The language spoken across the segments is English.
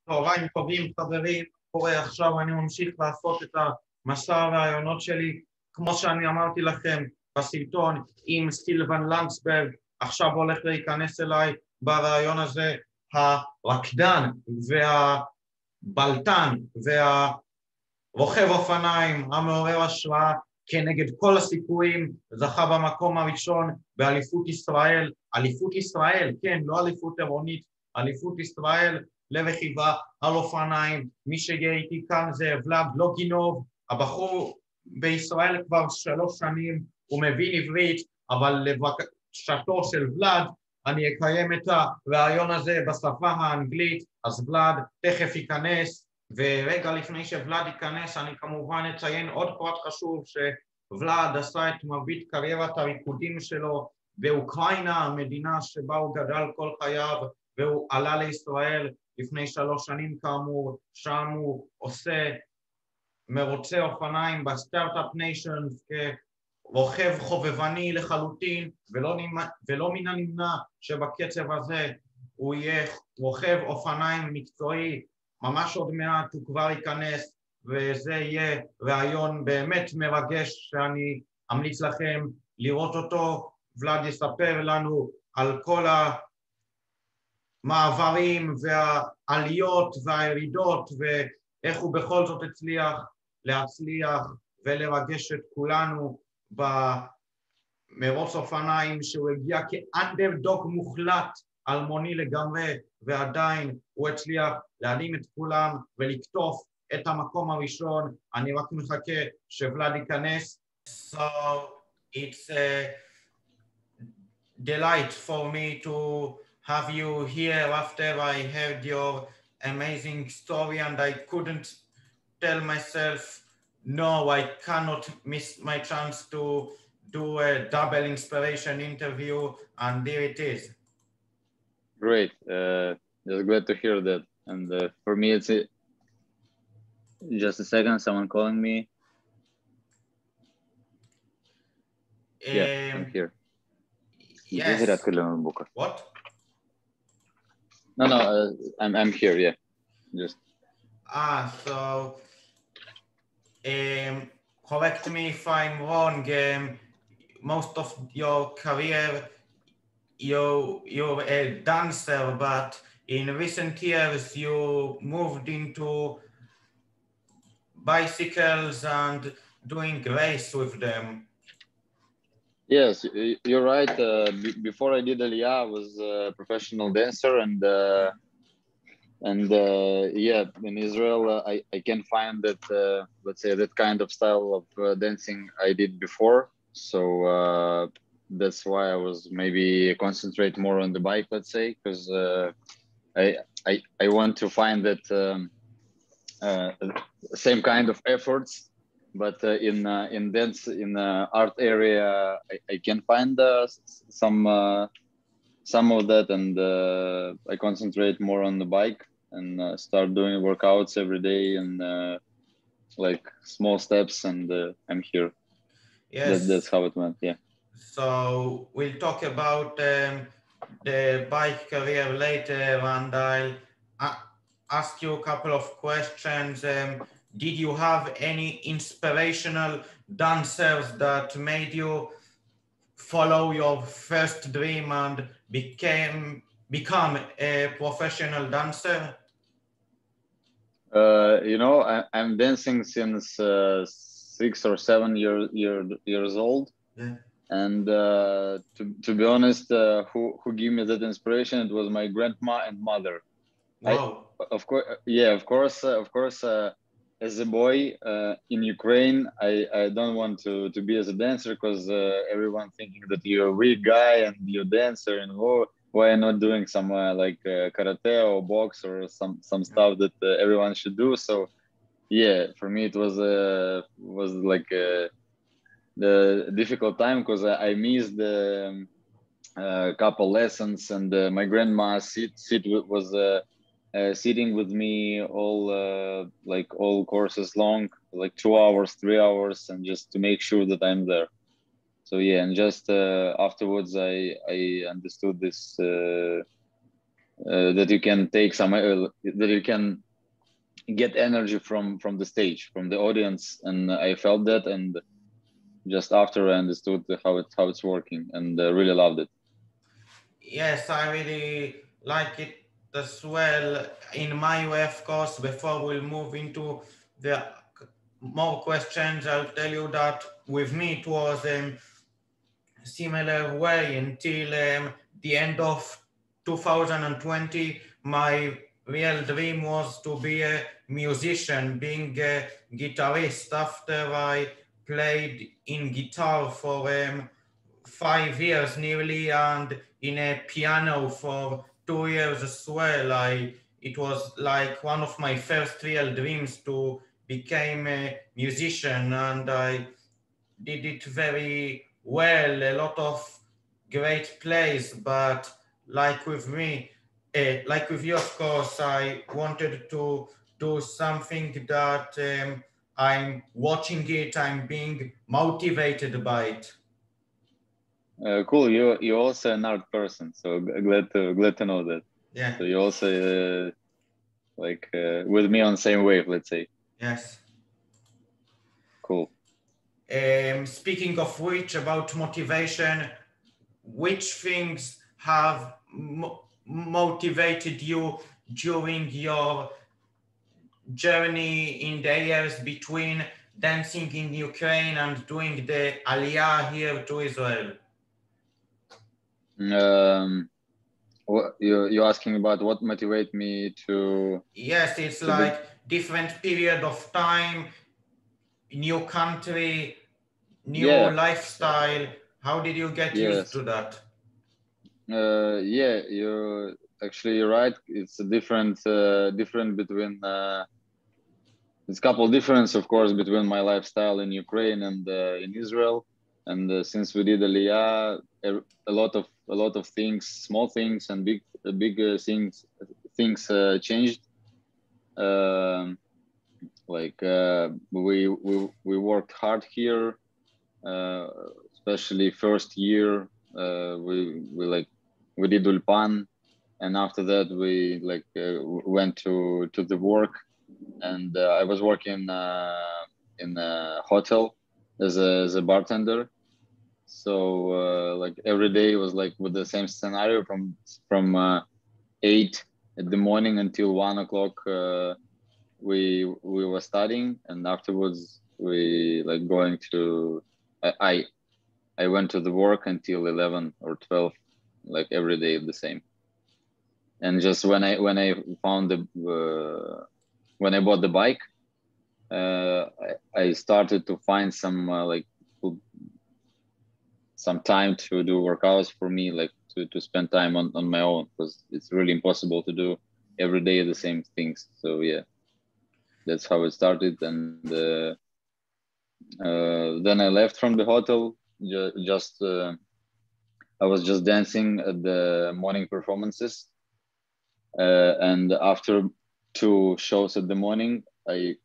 צהריים טובים חברים, קורא עכשיו אני ממשיך לעשות את המסע הרעיונות שלי, כמו שאני אמרתי לכם בסרטון עם סילבן לנגסברג, עכשיו הולך להיכנס אליי ברעיון הזה הרקדן והבלטן והרוכב אופניים המעורר השראה כנגד כל הסיכויים, זכה במקום הראשון באליפות ישראל, אליפות ישראל, כן, לא אליפות עירונית, אליפות ישראל לרכיבה על אופניים. מי שיהיה איתי כאן זה ולאד לוגינוב, הבחור בישראל כבר 3 שנים, הוא מבין עברית, אבל לבקשתו של ולאד אני אקיים את הרעיון הזה בשפה האנגלית, אז ולאד תכף ייכנס, ורגע לפני שוולאד ייכנס אני כמובן אציין עוד פרט חשוב, שוולאד עשה את מרבית קריירת הריקודים שלו באוקראינה, המדינה שבה הוא גדל כל חייו, והוא עלה לישראל לפני 3 שנים כאמור, שם הוא עושה מרוצי אופניים בסטארט-אפ ניישנס כרוכב חובבני לחלוטין, ולא מן הנמנע שבקצב הזה הוא יהיה רוכב אופניים מקצועי, ממש עוד מעט הוא כבר ייכנס, וזה יהיה ראיון באמת מרגש שאני אמליץ לכם לראות אותו. ולאד יספר לנו על כל המעברים והעליות והירידות, ואיך הוא בכל זאת הצליח להצליח ולרגש את כולנו במרוץ אופניים, שהוא הגיע כאנדרדוג מוחלט, אלמוני לגמרי, ועדיין הוא הצליח להעלים את כולם ולקטוף את המקום הראשון. אני רק מחכה שוולאד ייכנס. So it's a delight for me to have you here after I heard your amazing story, and I couldn't tell myself no, I cannot miss my chance to do a double inspiration interview, and there it is. Great. Just glad to hear that. And for me, it's just a second. Someone calling me. Yeah, I'm here. Yes. What? No, I'm here. Yeah, just. So correct me if I'm wrong. Most of your career, you're a dancer, but in recent years you moved into bicycles and doing race with them. Yes, you're right. Before I did Aliyah, I was a professional dancer, and yeah, in Israel, I can find that, let's say, that kind of style of dancing I did before. So that's why I was maybe concentrate more on the bike, let's say, because I want to find that same kind of efforts, but in dance, in art area, I can find some of that, and I concentrate more on the bike and start doing workouts every day and like small steps, and I'm here. Yes, that's how it went. Yeah. So we'll talk about the bike career later, and I'll ask you a couple of questions. Did you have any inspirational dancers that made you follow your first dream and become a professional dancer? You know, I'm dancing since 6 or 7 years old. Yeah. And to be honest, who gave me that inspiration, it was my grandma and mother. Wow. Of course, yeah, of course. As a boy in Ukraine, I don't want to be as a dancer, because everyone thinking that you're a weak guy and you're a dancer, and why not doing some like karate or box or some stuff that everyone should do. So yeah, for me it was like the difficult time, because I missed the couple lessons, and my grandma was sitting with me all courses long, like 2 hours, 3 hours, and just to make sure that I'm there. So yeah, and just afterwards I understood this that you can take some that you can get energy from the stage, from the audience, and I felt that, and just after I understood how it's working, and really loved it. Yes, I really like it as well. In my way, of course, before we'll move into the more questions, I'll tell you that with me it was similar way until the end of 2020. My real dream was to be a musician, being a guitarist. After I played in guitar for 5 years nearly, and in a piano for 2 years as well. It was like one of my first real dreams to become a musician, and I did it very well, a lot of great plays, but like with me, like with you, of course, I wanted to do something that I'm watching it, I'm being motivated by it. Cool. You're also an art person, so glad to know that. Yeah. So you also with me on the same wave, let's say. Yes. Cool. Speaking of which, about motivation, which things have motivated you during your journey in the years between dancing in Ukraine and doing the Aliyah here to Israel? You're asking about what motivates me to? Yes, it's like different period of time, new country, new lifestyle. How did you get used to that? Yeah, you're right. It's a different between. There's a couple of difference, of course, between my lifestyle in Ukraine and in Israel. And since we did Aliyah, a lot of things, small things and big things changed. We worked hard here, especially first year. We did ulpan, and after that we went to the work, and I was working in a hotel as a bartender. So every day was with the same scenario from 8 in the morning until 1 o'clock. We were studying, and afterwards we going to. I went to the work until 11 or 12, every day the same. And just when I found when I bought the bike, I started to find some time to do workouts for me, to spend time on my own, because it's really impossible to do every day the same things. So yeah, that's how it started. And then I left from the hotel. I was just dancing at the morning performances, and after 2 shows at the morning, I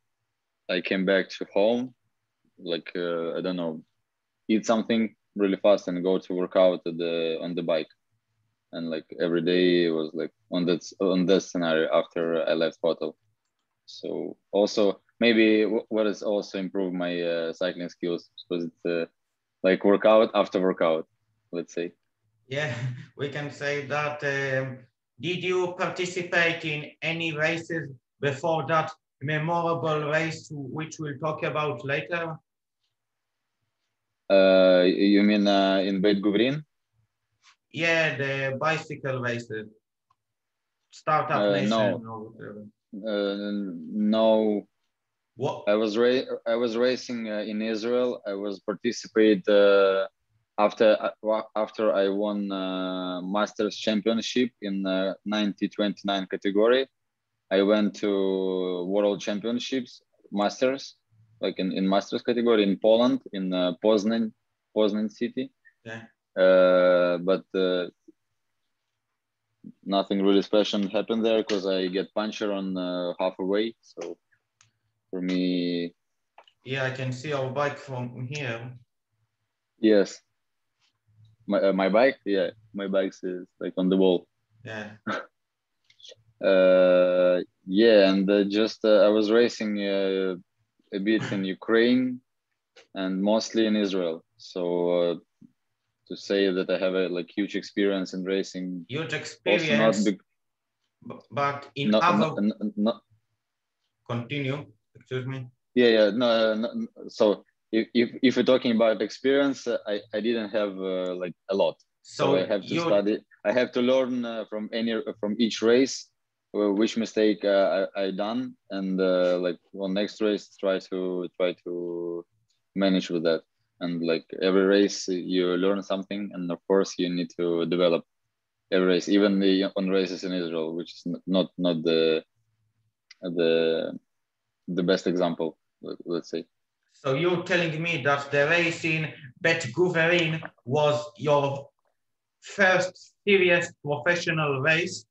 came back to home, I don't know, eat something really fast and go to work out on the bike. And every day it was on that scenario after I left hotel. So also maybe what has also improved my cycling skills, because it's workout after workout, let's say. Yeah, we can say that. Did you participate in any races before that memorable race, which we'll talk about later? You mean in Beit Guvrin? Yeah, the bicycle races. Startup Nation. No. No. What? I was racing in Israel. I was participate after I won Masters Championship in 90-29 category. I went to World Championships Masters, in Masters category in Poland, in Poznan city. Yeah. But nothing really special happened there, because I get punctured on halfway. So for me, yeah, I can see our bike from here. Yes, my bike. Yeah, my bike is on the wall. Yeah. Yeah, and just I was racing a bit in Ukraine and mostly in Israel. So to say that I have a like huge experience in racing, Huge also not experience, big, but in no, other... no, Continue, excuse me. yeah, no. So if we're talking about experience, I didn't have like a lot. So I have to study. I have to learn from each race, which mistake I done, and like on next race try to manage with that. And like every race you learn something, and of course you need to develop every race, even on races in Israel, which is not the best example, let's say. So you're telling me that the race in Bet Guverin was your first serious professional race?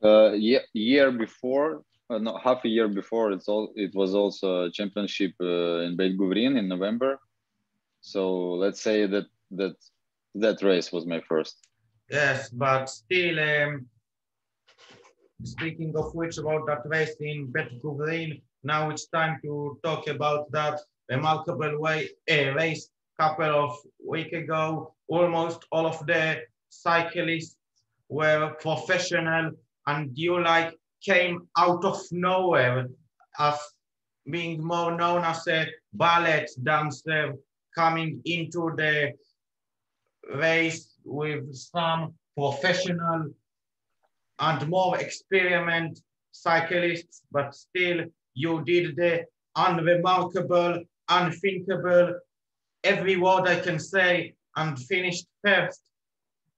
Year before, no, half a year before, it was also a championship in Bet Guvrin in November. So let's say that race was my first. Yes, but still, speaking of which, about that race in Bet Guvrin, now it's time to talk about that remarkable race couple of weeks ago. Almost all of the cyclists were professional, and you like came out of nowhere as being more known as a ballet dancer, coming into the race with some professional and more experienced cyclists, but still you did the unremarkable, unthinkable, every word I can say, and finished first.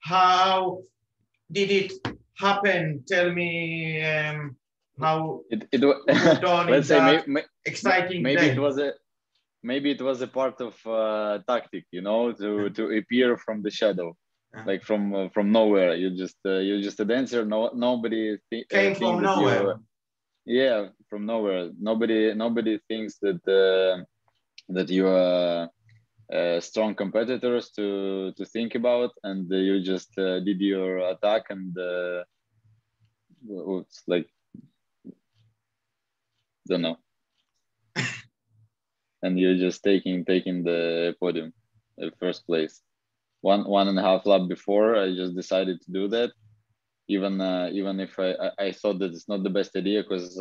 How did it happen? Tell me how it done let's say exciting maybe day. it was a part of tactic, you know, to appear from the shadow, like from nowhere. You just a dancer. Nobody came from nowhere. Yeah, from nowhere. Nobody thinks that you are strong competitors to think about, and you just did your attack, and it's like, don't know. And you're just taking the podium, first place. One and a half lap before, I just decided to do that, even if I thought that it's not the best idea, because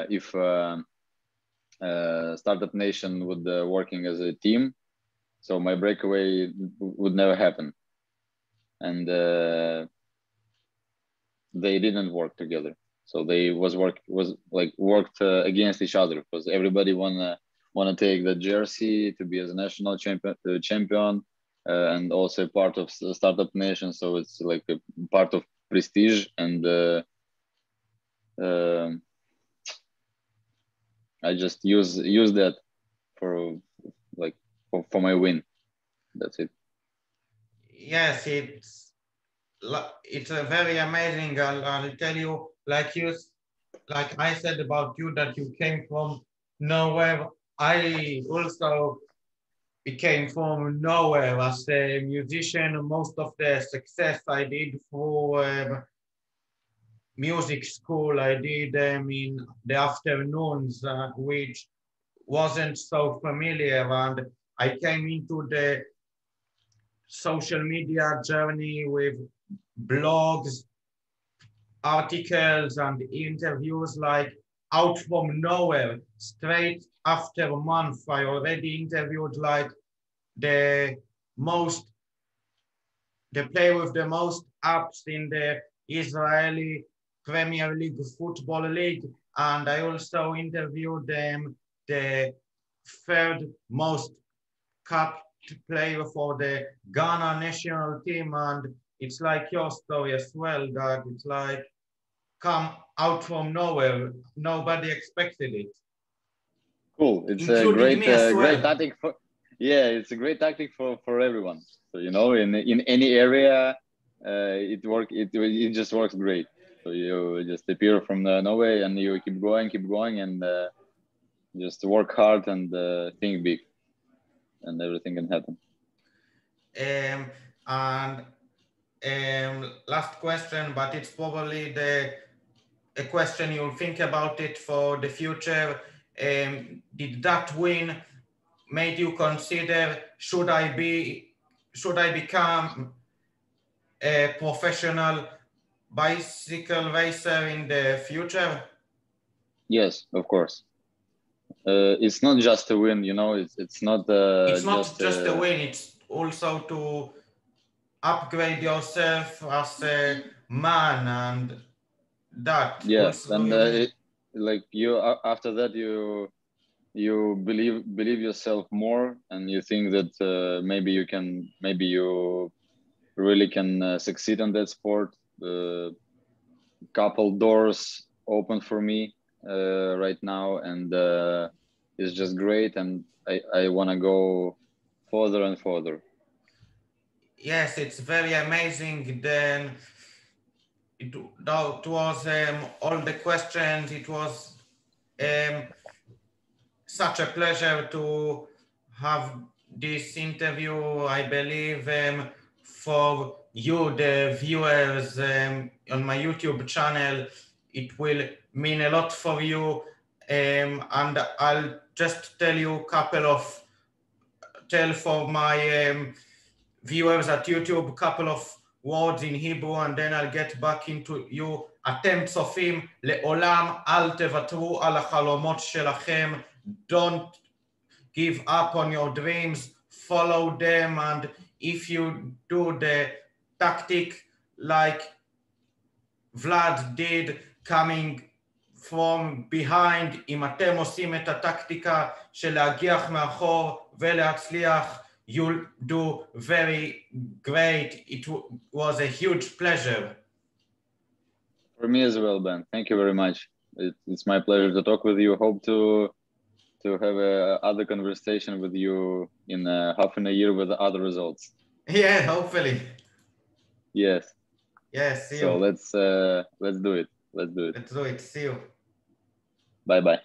if Startup Nation would working as a team, so my breakaway would never happen, and they didn't work together. So they worked against each other, because everybody wanna take the jersey to be as a national champion, and also part of Startup Nation. So it's like a part of prestige, and I just use that for my win. That's it. Yes, it's a very amazing. I'll tell you, like I said about you, that you came from nowhere. I also became from nowhere as a musician. Most of the success I did through music school. I did them in the afternoons, which wasn't so familiar, and I came into the social media journey with blogs, articles, and interviews, like out from nowhere. Straight after a month, I already interviewed like the player with the most ups in the Israeli Premier League Football League, and I also interviewed them the third most capped player for the Ghana national team, and it's like your story as well, that it's like come out from nowhere. Nobody expected it. Cool. It's a great tactic for. Yeah, it's a great tactic for everyone. So in any area, it just works great. So you just appear from nowhere, and you keep going, and just work hard and think big, and everything can happen. And last question, but it's probably a question you'll think about it for the future. Did that win made you consider, should I become a professional bicycle racer in the future? Yes, of course. It's not just a win, you know. It's not. It's not just a win. It's also to upgrade yourself as a man, and that. Yes, and like you after that you believe yourself more, and you think that maybe you really can succeed in that sport. Couple doors open for me right now, and it's just great, and I want to go further and further. Yes, it's very amazing. Then it was all the questions. It was such a pleasure to have this interview. I believe for you, the viewers on my YouTube channel, it will mean a lot for you. And I'll just tell for my viewers at YouTube, couple of words in Hebrew, and then I'll get back into you. אתם צופים, לעולם אל תוותרו על החלומות שלכם. Don't give up on your dreams, follow them, and if you do the tactic like Vlad did, coming from behind, אם אתם עושים את הטקטיקה של להגיח מאחור ולהצליח, you'll do very great. It was a huge pleasure. For me as well, Ben. Thank you very much. It's my pleasure to talk with you. Hope to have other conversation with you in half in a year with other results. Yeah, hopefully. Yes. Yes. See so you. let's do it. Let's do it. Let's do it. See you. Bye. Bye.